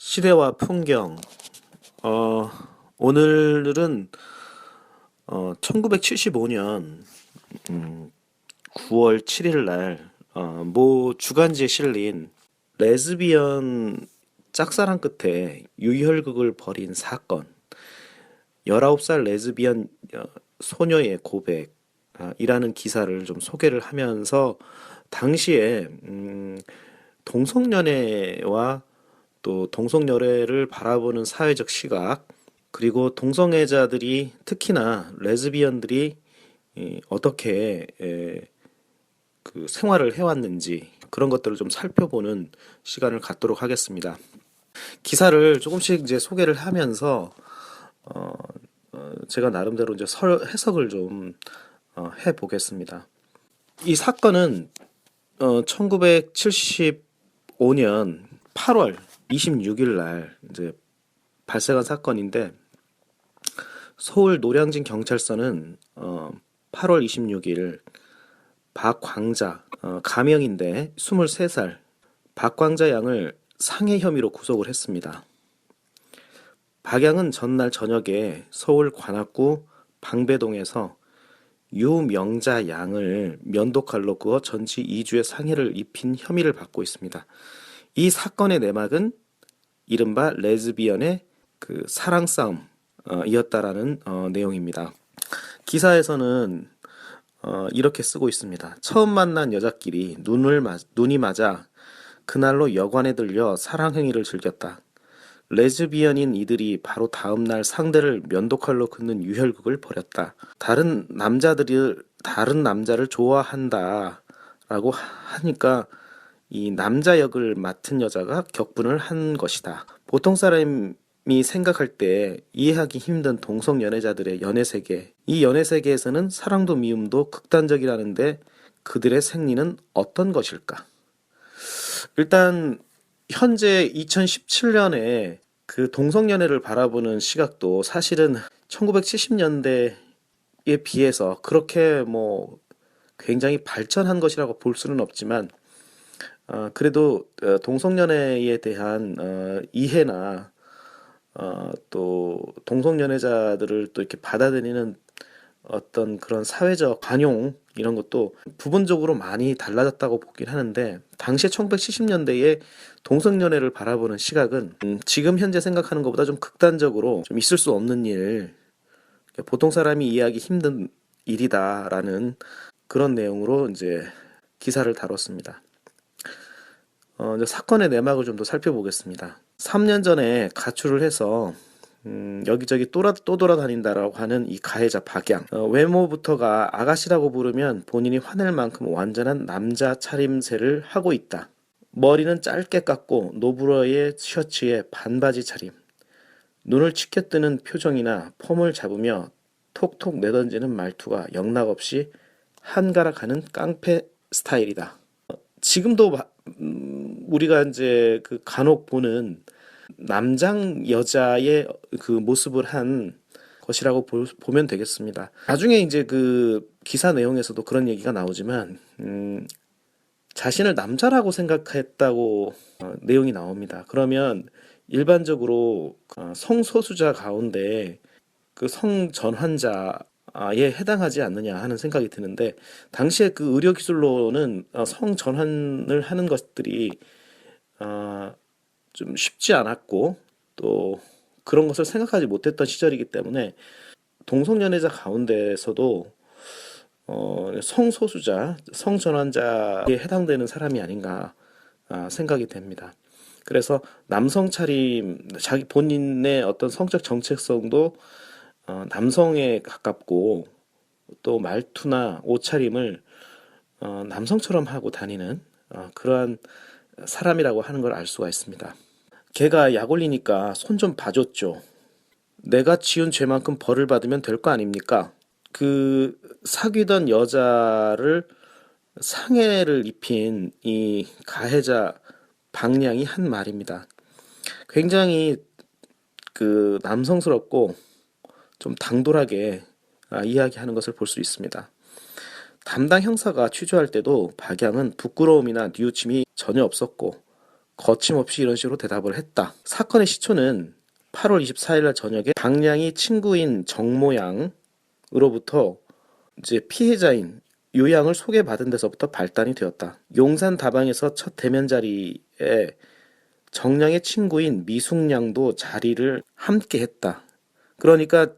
시대와 풍경. 어, 오늘은 1975년 9월 7일 날 모 주간지에 실린 레즈비언 짝사랑 끝에 유혈극을 벌인 사건, 19살 레즈비언 소녀의 고백 이라는 기사를 좀 소개를 하면서 당시에 동성연애와 또 동성연애를 바라보는 사회적 시각, 그리고 동성애자들이, 특히나 레즈비언들이 어떻게 그 생활을 해왔는지, 그런 것들을 좀 살펴보는 시간을 갖도록 하겠습니다. 기사를 조금씩 이제 소개를 하면서 제가 나름대로 이제 해석을 좀 해보겠습니다. 이 사건은 1975년 8월 26일 날 이제 발생한 사건인데, 서울 노량진 경찰서는 8월 26일 박광자, 가명인데 23살 박광자 양을 상해 혐의로 구속을 했습니다. 박 양은 전날 저녁에 서울 관악구 방배동에서 유명자 양을 면도칼로 그어 전치 2주의 상해를 입힌 혐의를 받고 있습니다. 이 사건의 내막은 이른바 레즈비언의 그 사랑 싸움 이었다라는 내용입니다. 기사에서는 이렇게 쓰고 있습니다. 처음 만난 여자끼리 눈이 맞아 그날로 여관에 들려 사랑 행위를 즐겼다. 레즈비언인 이들이 바로 다음 날 상대를 면도칼로 긋는 유혈극을 벌였다. 다른 남자를 좋아한다라고 하니까 이 남자 역을 맡은 여자가 격분을 한 것이다. 보통 사람이 생각할 때 이해하기 힘든 동성 연애자들의 연애 세계. 이 연애 세계에서는 사랑도 미움도 극단적이라는데 그들의 생리는 어떤 것일까? 일단 현재 2017년에 그 동성 연애를 바라보는 시각도 사실은 1970년대에 비해서 그렇게 뭐 굉장히 발전한 것이라고 볼 수는 없지만, 그래도 동성연애에 대한 이해나 또 동성연애자들을 또 이렇게 받아들이는 어떤 그런 사회적 관용, 이런 것도 부분적으로 많이 달라졌다고 보긴 하는데, 당시에 1970년대에 동성연애를 바라보는 시각은 지금 현재 생각하는 것보다 좀 극단적으로 좀 있을 수 없는 일, 보통 사람이 이해하기 힘든 일이다라는 그런 내용으로 이제 기사를 다뤘습니다. 이제 사건의 내막을 좀 더 살펴보겠습니다. 3년 전에 가출을 해서 여기저기 또 돌아다닌다라고 하는 이 가해자 박양. 외모부터가 아가씨라고 부르면 본인이 화낼 만큼 완전한 남자 차림새를 하고 있다. 머리는 짧게 깎고 노브러의 셔츠에 반바지 차림. 눈을 치켜뜨는 표정이나 폼을 잡으며 톡톡 내던지는 말투가 영락없이 한가락하는 깡패 스타일이다. 지금도 우리가 이제 그 간혹 보는 남장 여자의 그 모습을 한 것이라고 보면 되겠습니다. 나중에 이제 그 기사 내용에서도 그런 얘기가 나오지만 자신을 남자라고 생각했다고 내용이 나옵니다. 그러면 일반적으로 성소수자 가운데 그 성전환자에 해당하지 않느냐 하는 생각이 드는데, 당시에 그 의료 기술로는 성전환을 하는 것들이 좀 쉽지 않았고, 또 그런 것을 생각하지 못했던 시절이기 때문에 동성연애자 가운데서도 성소수자, 성전환자에 해당되는 사람이 아닌가 생각이 됩니다. 그래서 남성 차림, 자기 본인의 어떤 성적 정체성도 남성에 가깝고, 또 말투나 옷차림을 남성처럼 하고 다니는 그러한 사람이라고 하는 걸 알 수가 있습니다. 걔가 약 올리니까 손 좀 봐줬죠. 내가 지은 죄만큼 벌을 받으면 될 거 아닙니까? 그 사귀던 여자를 상해를 입힌 이 가해자 박량이 한 말입니다. 굉장히 그 남성스럽고 좀 당돌하게 이야기하는 것을 볼 수 있습니다. 담당 형사가 취조할 때도 박양은 부끄러움이나 뉘우침이 전혀 없었고, 거침없이 이런 식으로 대답을 했다. 사건의 시초는 8월 24일 날 저녁에 박량이 친구인 정모양으로부터 이제 피해자인 유양을 소개받은 데서부터 발단이 되었다. 용산 다방에서 첫 대면 자리에 정량의 친구인 미숙량도 자리를 함께 했다. 그러니까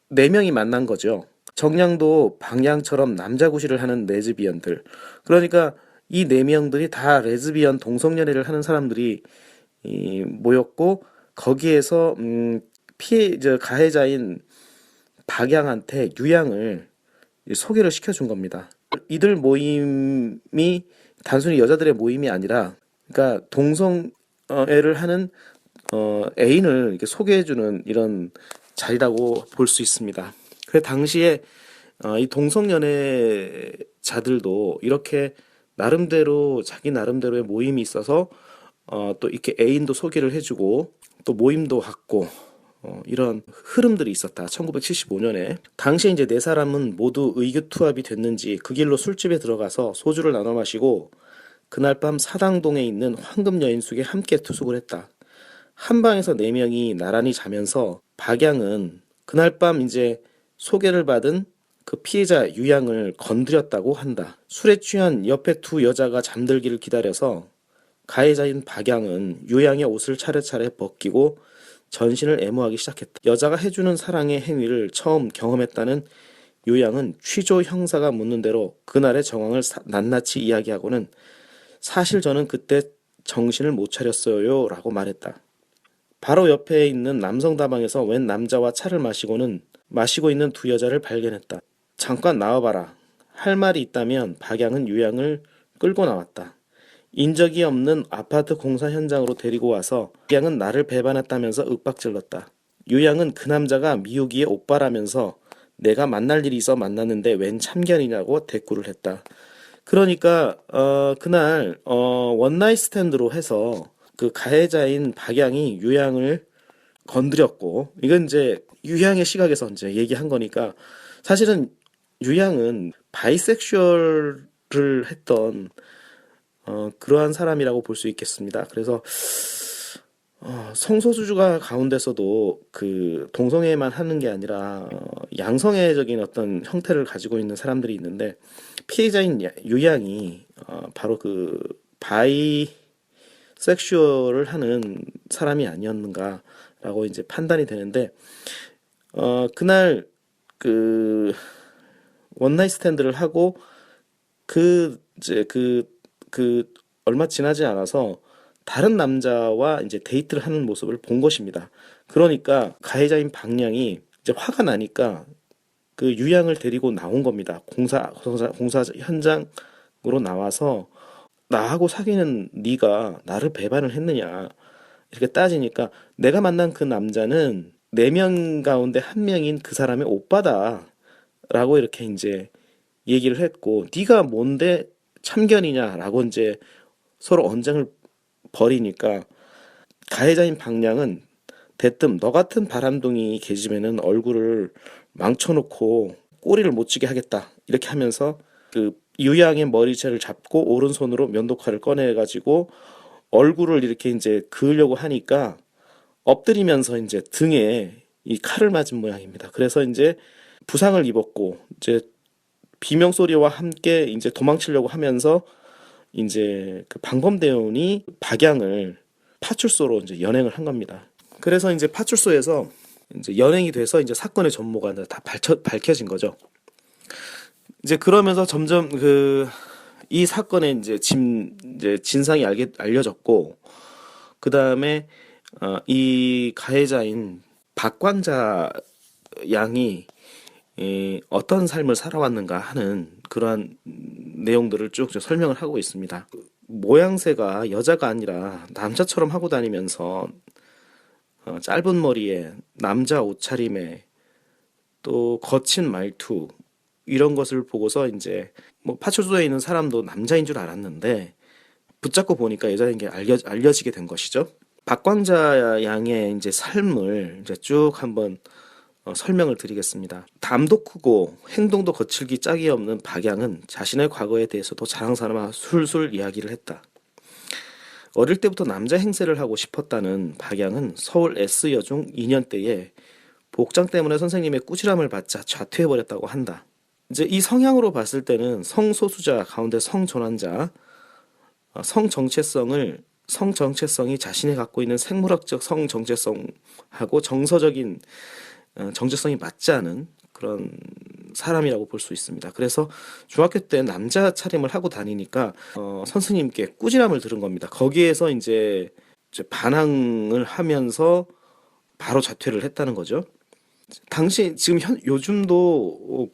네 명이 만난 거죠. 정량도 방양처럼 남자 구실을 하는 레즈비언들. 그러니까 이 네 명들이 다 레즈비언 동성연애를 하는 사람들이 모였고 거기에서 가해자인 박양한테 유양을 소개를 시켜준 겁니다. 이들 모임이 단순히 여자들의 모임이 아니라, 그러니까 동성애를 하는 애인을 이렇게 소개해주는 이런 자리라고 볼 수 있습니다. 그래서 당시에 이 동성연애자들도 이렇게 나름대로 자기 나름대로의 모임이 있어서 또 이렇게 애인도 소개를 해주고 또 모임도 갖고 이런 흐름들이 있었다. 1975년에 당시에 이제 네 사람은 모두 의기투합이 됐는지 그 길로 술집에 들어가서 소주를 나눠 마시고 그날 밤 사당동에 있는 황금여인숙에 함께 투숙을 했다. 한 방에서 네 명이 나란히 자면서 박양은 그날 밤 이제 소개를 받은 그 피해자 유양을 건드렸다고 한다. 술에 취한 옆에 두 여자가 잠들기를 기다려서 가해자인 박양은 유양의 옷을 차례차례 벗기고 전신을 애무하기 시작했다. 여자가 해주는 사랑의 행위를 처음 경험했다는 유양은 취조 형사가 묻는 대로 그날의 정황을 낱낱이 이야기하고는 사실 저는 그때 정신을 못 차렸어요 라고 말했다. 바로 옆에 있는 남성 다방에서 웬 남자와 차를 마시고 있는 두 여자를 발견했다. 잠깐 나와봐라. 할 말이 있다면 박양은 유양을 끌고 나왔다. 인적이 없는 아파트 공사 현장으로 데리고 와서 유양은 나를 배반했다면서 윽박질렀다. 유양은 그 남자가 미우기의 오빠라면서 내가 만날 일이 있어 만났는데 웬 참견이냐고 대꾸를 했다. 그러니까 그날 원나잇 스탠드로 해서 그 가해자인 박양이 유양을 건드렸고, 이건 이제 유양의 시각에서 이제 얘기한 거니까 사실은 유양은 바이섹슈얼을 했던 그러한 사람이라고 볼 수 있겠습니다. 그래서 성소수주가 가운데서도 그 동성애만 하는 게 아니라 양성애적인 어떤 형태를 가지고 있는 사람들이 있는데 피해자인 유양이 바로 그 바이섹슈얼을 하는 사람이 아니었는가라고 이제 판단이 되는데 그날 그 원나잇 스탠드를 하고 이제 얼마 지나지 않아서 다른 남자와 이제 데이트를 하는 모습을 본 것입니다. 그러니까 가해자인 박량이 이제 화가 나니까 그 유양을 데리고 나온 겁니다. 공사 현장으로 나와서 나하고 사귀는 네가 나를 배반을 했느냐 이렇게 따지니까 내가 만난 그 남자는 4명 가운데 한 명인 그 사람의 오빠다 라고 이렇게 이제 얘기를 했고 네가 뭔데 참견이냐라고 이제 서로 언쟁을 벌이니까 가해자인 박량은 대뜸 너 같은 바람둥이 계집애는 얼굴을 망쳐놓고 꼬리를 못 쥐게 하겠다 이렇게 하면서 그 유양의 머리채를 잡고 오른손으로 면도칼을 꺼내가지고 얼굴을 이렇게 이제 그으려고 하니까 엎드리면서 이제 등에 이 칼을 맞은 모양입니다. 그래서 이제 부상을 입었고 이제 비명 소리와 함께 이제 도망치려고 하면서 이제 그 방범대원이 박양을 파출소로 이제 연행을 한 겁니다. 그래서 이제 파출소에서 이제 연행이 돼서 이제 사건의 전모가 다 밝혀진 거죠. 이제 그러면서 점점 이 사건의 이제 진상이 알려졌고, 그 다음에 이 가해자인 박광자 양이 어떤 삶을 살아왔는가 하는 그러한 내용들을 쭉 설명을 하고 있습니다. 모양새가 여자가 아니라 남자처럼 하고 다니면서 짧은 머리에 남자 옷차림에 또 거친 말투 이런 것을 보고서 이제 뭐 파출소에 있는 사람도 남자인 줄 알았는데 붙잡고 보니까 여자인 게 알려지게 된 것이죠. 박광자 양의 이제 삶을 이제 쭉 한번 설명을 드리겠습니다. 담도 크고 행동도 거칠기 짝이 없는 박양은 자신의 과거에 대해서도 자랑삼아 술술 이야기를 했다. 어릴 때부터 남자 행세를 하고 싶었다는 박양은 서울 S여중 2년 때에 복장 때문에 선생님의 꾸지람을 받자 자퇴해버렸다고 한다. 이제 이 성향으로 봤을 때는 성소수자 가운데 성전환자, 성정체성이 자신이 갖고 있는 생물학적 성정체성하고 정서적인 정체성이 맞지 않은 그런 사람이라고 볼 수 있습니다. 그래서 중학교 때 남자 차림을 하고 다니니까 선생님께 꾸지람을 들은 겁니다. 거기에서 이제 반항을 하면서 바로 자퇴를 했다는 거죠. 당시 지금 요즘도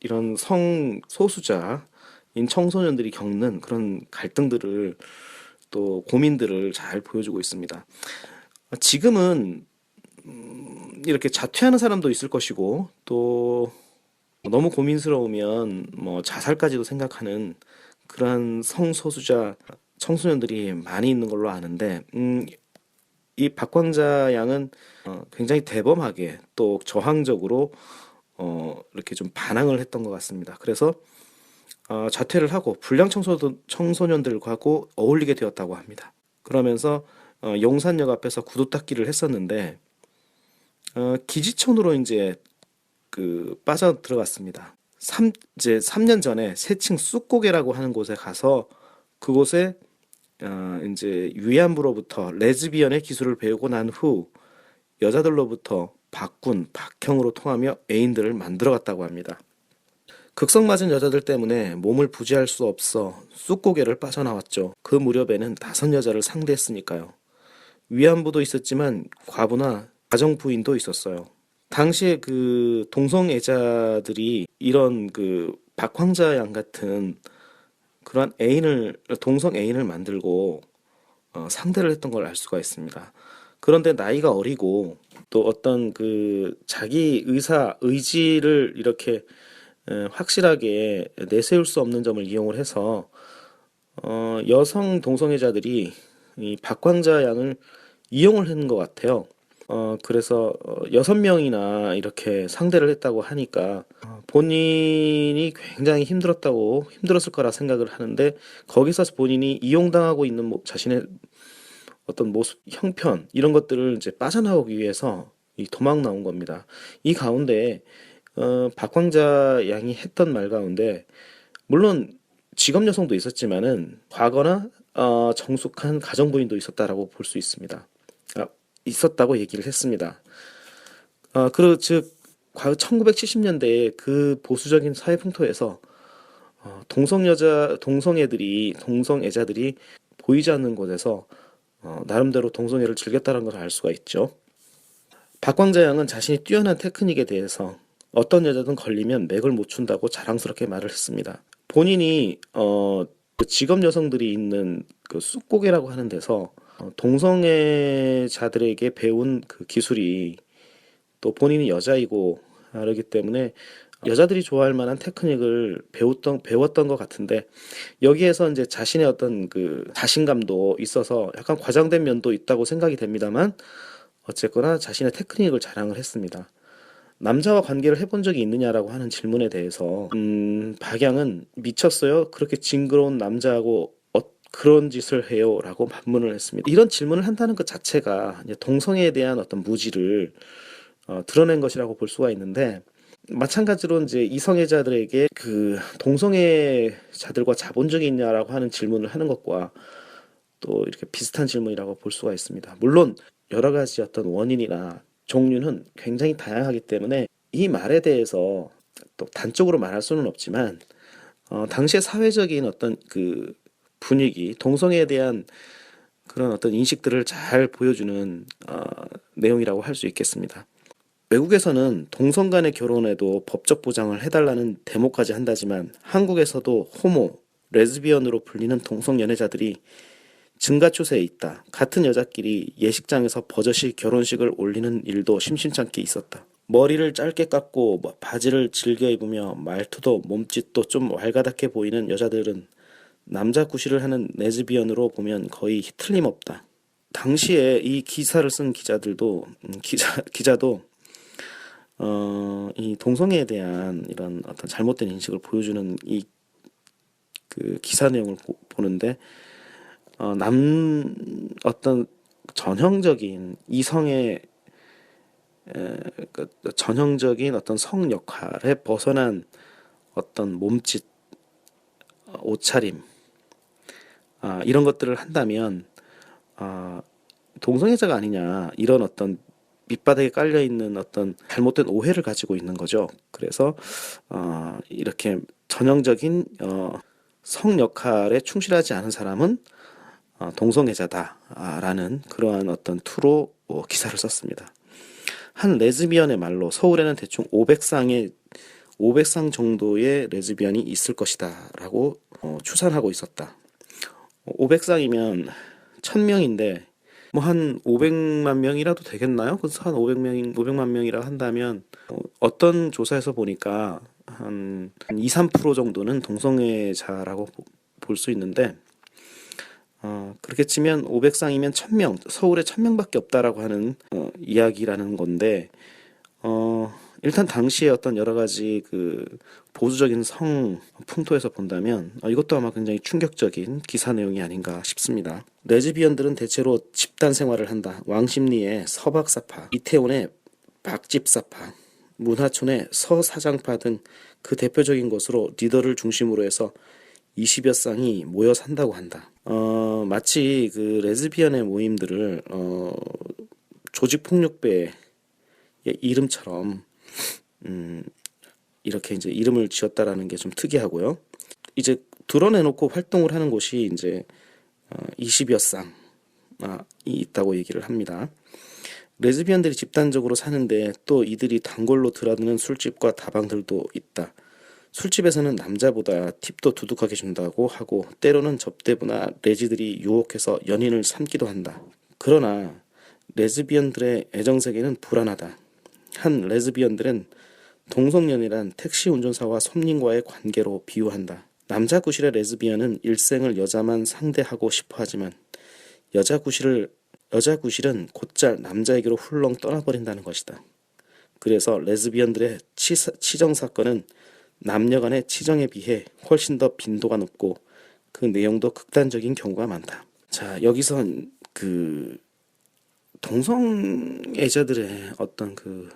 이런 성소수자인 청소년들이 겪는 그런 갈등들을 또 고민들을 잘 보여주고 있습니다. 지금은 이렇게 자퇴하는 사람도 있을 것이고 또 너무 고민스러우면 뭐 자살까지도 생각하는 그러한 성소수자 청소년들이 많이 있는 걸로 아는데 이 박광자 양은 굉장히 대범하게 또 저항적으로 이렇게 좀 반항을 했던 것 같습니다. 그래서 자퇴를 하고 불량 청소년들하고 어울리게 되었다고 합니다. 그러면서 용산역 앞에서 구두 닦기를 했었는데 기지촌으로 이제 빠져 들어갔습니다. 이제 3년 전에 새칭 쑥고개라고 하는 곳에 가서 그곳에 이제 위안부로부터 레즈비언의 기술을 배우고 난 후 여자들로부터 박군, 박형으로 통하며 애인들을 만들어갔다고 합니다. 극성 맞은 여자들 때문에 몸을 부지할 수 없어 쑥고개를 빠져나왔죠. 그 무렵에는 5여자를 상대했으니까요. 위안부도 있었지만 과부나 가정부인도 있었어요. 당시에 그 동성애자들이 이런 박황자 양 같은 그러한 동성 애인을 만들고 상대를 했던 걸 알 수가 있습니다. 그런데 나이가 어리고 또 어떤 자기 의지를 이렇게 확실하게 내세울 수 없는 점을 이용을 해서 여성 동성애자들이 이 박광자 양을 이용을 했는 것 같아요. 그래서 6명이나 이렇게 상대를 했다고 하니까 본인이 굉장히 힘들었을 거라 생각을 하는데 거기서 본인이 이용당하고 있는 자신의 어떤 모습, 형편 이런 것들을 이제 빠져나오기 위해서 도망 나온 겁니다. 이 가운데 박광자 양이 했던 말 가운데 물론 직업 여성도 있었지만은 과거나 정숙한 가정부인도 있었다라고 볼 수 있습니다. 있었다고 얘기를 했습니다. 즉 1970년대에 그 보수적인 사회 풍토에서 동성애자들이 보이지 않는 곳에서 나름대로 동성애를 즐겼다는 걸 알 수가 있죠. 박광자 양은 자신이 뛰어난 테크닉에 대해서 어떤 여자든 걸리면 맥을 못 춘다고 자랑스럽게 말을 했습니다. 본인이 직업 여성들이 있는 쑥고개라고 하는 데서 동성애자들에게 배운 그 기술이 또 본인이 여자이고 그러기 때문에 여자들이 좋아할 만한 테크닉을 배웠던 것 같은데 여기에서 이제 자신의 어떤 자신감도 있어서 약간 과장된 면도 있다고 생각이 됩니다만 어쨌거나 자신의 테크닉을 자랑을 했습니다. 남자와 관계를 해본 적이 있느냐라고 하는 질문에 대해서 박양은 미쳤어요? 그렇게 징그러운 남자하고 그런 짓을 해요? 라고 반문을 했습니다. 이런 질문을 한다는 것 자체가 이제 동성애에 대한 어떤 무지를 드러낸 것이라고 볼 수가 있는데 마찬가지로 이제 이성애자들에게 동성애자들과 자본 적이 있냐라고 하는 질문을 하는 것과 또 이렇게 비슷한 질문이라고 볼 수가 있습니다. 물론 여러 가지 어떤 원인이나 종류는 굉장히 다양하기 때문에 이 말에 대해서 또 단적으로 말할 수는 없지만 당시의 사회적인 어떤 분위기, 동성애에 대한 그런 어떤 인식들을 잘 보여주는 내용이라고 할 수 있겠습니다. 외국에서는 동성 간의 결혼에도 법적 보장을 해달라는 데모까지 한다지만 한국에서도 호모, 레즈비언으로 불리는 동성 연애자들이 증가 추세에 있다. 같은 여자끼리 예식장에서 버젓이 결혼식을 올리는 일도 심심찮게 있었다. 머리를 짧게 깎고 바지를 즐겨 입으며 말투도 몸짓도 좀 왈가닥해 보이는 여자들은 남자 구실을 하는 레즈비언으로 보면 거의 틀림없다. 당시에 이 기사를 쓴 기자도 이 동성애에 대한 이런 어떤 잘못된 인식을 보여주는 기사 내용을 보는데 어떤 전형적인 이성의 그 전형적인 어떤 성 역할에 벗어난 어떤 몸짓, 옷차림, 이런 것들을 한다면 동성애자가 아니냐, 이런 어떤 밑바닥에 깔려 있는 어떤 잘못된 오해를 가지고 있는 거죠. 그래서 이렇게 전형적인 성 역할에 충실하지 않은 사람은 동성애자다라는 그러한 어떤 투로 기사를 썼습니다. 한 레즈비언의 말로 서울에는 대충 500쌍 정도의 레즈비언이 있을 것이다라고 추산하고 있었다. 500쌍이면 1000명인데 뭐 한 500만 명이라도 되겠나요? 그래서 한 500만 명이라 한다면 어떤 조사에서 보니까 한 2, 3% 정도는 동성애자라고 볼 수 있는데 그렇게 치면 500쌍이면 1000명, 서울에 1000명밖에 없다라고 하는 이야기라는 건데 일단 당시에 어떤 여러 가지 그 보수적인 성 풍토에서 본다면 이것도 아마 굉장히 충격적인 기사 내용이 아닌가 싶습니다. 레즈비언들은 대체로 집단 생활을 한다. 왕십리의 서박사파, 이태원의 박집사파, 문화촌의 서사장파 등 그 대표적인 곳으로 리더를 중심으로 해서 20여 쌍이 모여 산다고 한다. 마치 그 레즈비언의 모임들을 조직폭력배의 이름처럼 이렇게 이제 이름을 지었다라는 게 좀 특이하고요. 이제 드러내놓고 활동을 하는 곳이 이제 20여 쌍이 있다고 얘기를 합니다. 레즈비언들이 집단적으로 사는데 또 이들이 단골로 드나드는 술집과 다방들도 있다. 술집에서는 남자보다 팁도 두둑하게 준다고 하고 때로는 접대부나 레지들이 유혹해서 연인을 삼기도 한다. 그러나 레즈비언들의 애정세계는 불안하다. 한 레즈비언들은 동성연애란 택시 운전사와 손님과의 관계로 비유한다. 남자 구실의 레즈비언은 일생을 여자만 상대하고 싶어 하지만 여자 구실은 곧잘 남자에게로 훌렁 떠나버린다는 것이다. 그래서 레즈비언들의 치정 사건은 남녀 간의 치정에 비해 훨씬 더 빈도가 높고 그 내용도 극단적인 경우가 많다. 자, 여기선 그 동성애자들의 어떤 그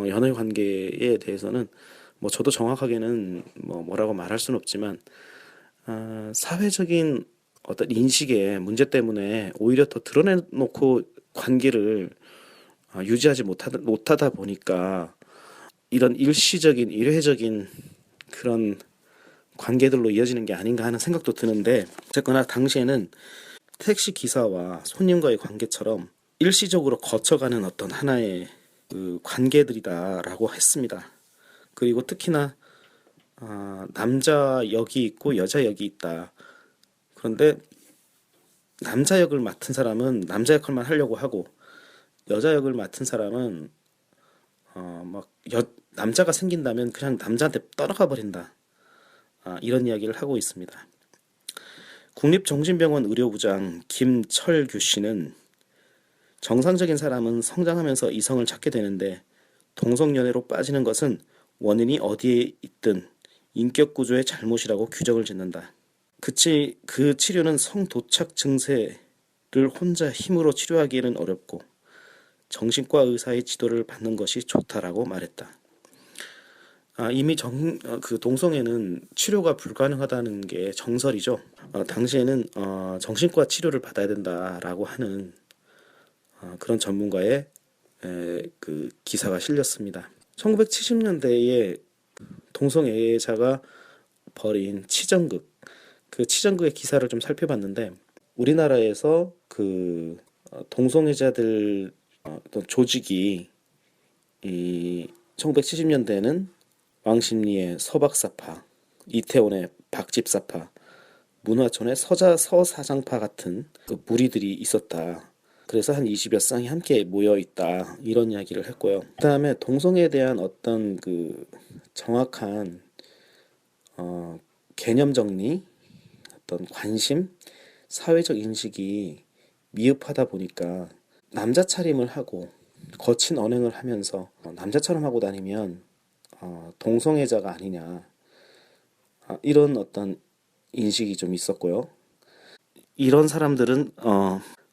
연애 관계에 대해서는 뭐 저도 정확하게는 뭐라고 말할 수는 없지만 사회적인 어떤 인식의 문제 때문에 오히려 더 드러내놓고 관계를 유지하지 못하다 보니까 이런 일시적인 일회적인 그런 관계들로 이어지는 게 아닌가 하는 생각도 드는데 어쨌거나 당시에는 택시 기사와 손님과의 관계처럼 일시적으로 거쳐가는 어떤 하나의 그 관계들이다라고 했습니다. 그리고 특히나 남자 역이 있고 여자 역이 있다. 그런데 남자 역을 맡은 사람은 남자 역할만 하려고 하고 여자 역을 맡은 사람은 남자가 생긴다면 그냥 남자한테 떠나가 버린다. 이런 이야기를 하고 있습니다. 국립정신병원 의료부장 김철규 씨는 정상적인 사람은 성장하면서 이성을 찾게 되는데 동성연애로 빠지는 것은 원인이 어디에 있든 인격 구조의 잘못이라고 규정을 짓는다. 그 치료는 성도착 증세를 혼자 힘으로 치료하기에는 어렵고 정신과 의사의 지도를 받는 것이 좋다라고 말했다. 이미 그 동성애는 치료가 불가능하다는 게 정설이죠. 당시에는 정신과 치료를 받아야 된다라고 하는 그런 전문가의 그 기사가 실렸습니다. 1970년대에 동성애자가 벌인 치정극, 그 치정극의 기사를 좀 살펴봤는데 우리나라에서 그 동성애자들 어떤 조직이 이 1970년대에는 왕십리의 서박사파, 이태원의 박집사파, 문화촌의 서사장파 같은 그 무리들이 있었다. 그래서 한 20여 쌍이 함께 모여 있다. 이런 이야기를 했고요. 그다음에 동성애에 대한 어떤 그 정확한 개념 정리, 어떤 관심, 사회적 인식이 미흡하다 보니까 남자 차림을 하고 거친 언행을 하면서 남자처럼 하고 다니면 동성애자가 아니냐, 이런 어떤 인식이 좀 있었고요. 이런 사람들은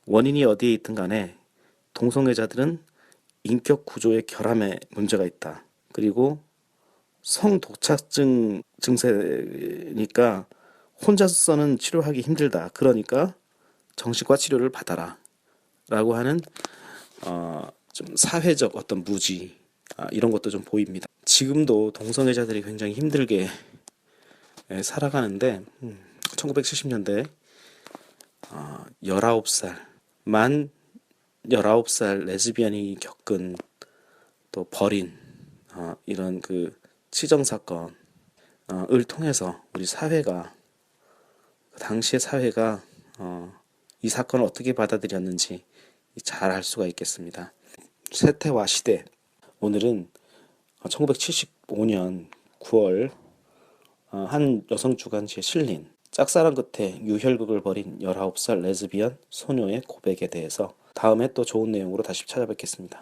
원인이 어디에 있든 간에 동성애자들은 인격 구조의 결함에 문제가 있다. 그리고 성도착증 증세니까 혼자서는 치료하기 힘들다. 그러니까 정신과 치료를 받아라. 라고 하는 좀 사회적 어떤 무지 이런 것도 좀 보입니다. 지금도 동성애자들이 굉장히 힘들게 살아가는데 1970년대 19살 만 19살 레즈비언이 겪은 또 벌인 이런 그 치정 사건을 통해서 우리 사회가 그 당시의 사회가 이 사건을 어떻게 받아들였는지 잘 알 수가 있겠습니다. 세태와 시대. 오늘은 1975년 9월 한 여성 주간지에 실린 짝사랑 끝에 유혈극을 벌인 19살 레즈비언 소녀의 고백에 대해서 다음에 또 좋은 내용으로 다시 찾아뵙겠습니다.